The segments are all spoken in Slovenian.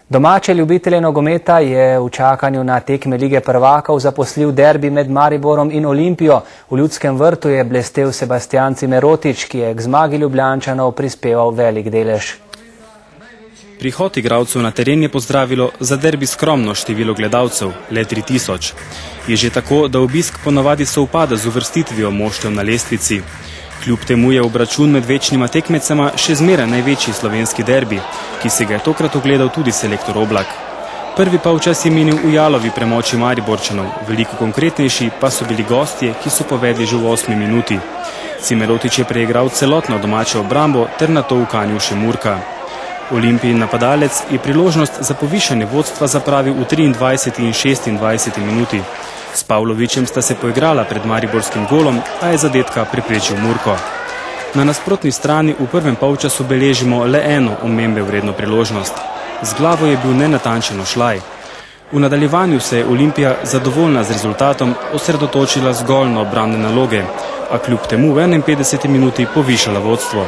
Domače ljubitelje nogometa je v čakanju na tekme Lige prvakov zaposlil derbi med Mariborom in Olimpijo. V Ljudskem vrtu je blestel Sebastijan Cimerotič, ki je k zmagi Ljubljančanov prispeval velik delež. Prihod igralcev na teren je pozdravilo za derbi skromno število gledalcev, le 3000. Je že tako, da obisk ponavadi sovpada z uvrstitvijo moštev na lestvici. Kljub temu je obračun med večnima tekmecema še zmeraj največji slovenski derbi, ki se ga je tokrat ogledal tudi selektor Oblak. Prvi polčas je minil v jalovi premoči Mariborčanov, veliko konkretnejši pa so bili gostje, ki so povedli že v 8. minuti. Cimerotič je preigral celotno domačo obrambo ter nato ukanil še Murka. Olimpijin napadalec je priložnost za povišanje vodstva zapravil v 23. in 26. minuti. S Pavlovićem sta se poigrala pred mariborskim golom, a je zadetka preprečil Murko. Na nasprotni strani v prvem polčasu beležimo le eno omembe vredno priložnost. Z glavo je bil nenatančen Šlaj. V nadaljevanju se je Olimpija zadovoljna z rezultatom osredotočila zgolj na obrambne naloge, a kljub temu v 51. minuti povišala vodstvo.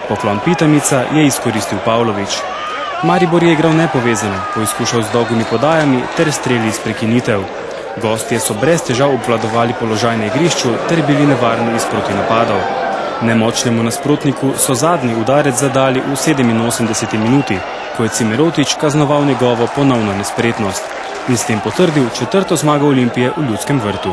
Poklon Pitamica je izkoristil Pavlović. Maribor je igral nepovezano, poizkušal z dolgimi podajami ter streli iz prekinitev. Gostje so brez težav obvladovali položaj na igrišču ter bili nevarni iz protinapadov. Nemočnemu nasprotniku so zadnji udarec zadali v 87. minuti, ko je Cimerotič kaznoval njegovo ponovno nespretnost in s tem potrdil 4. zmago Olimpije v Ljudskem vrtu.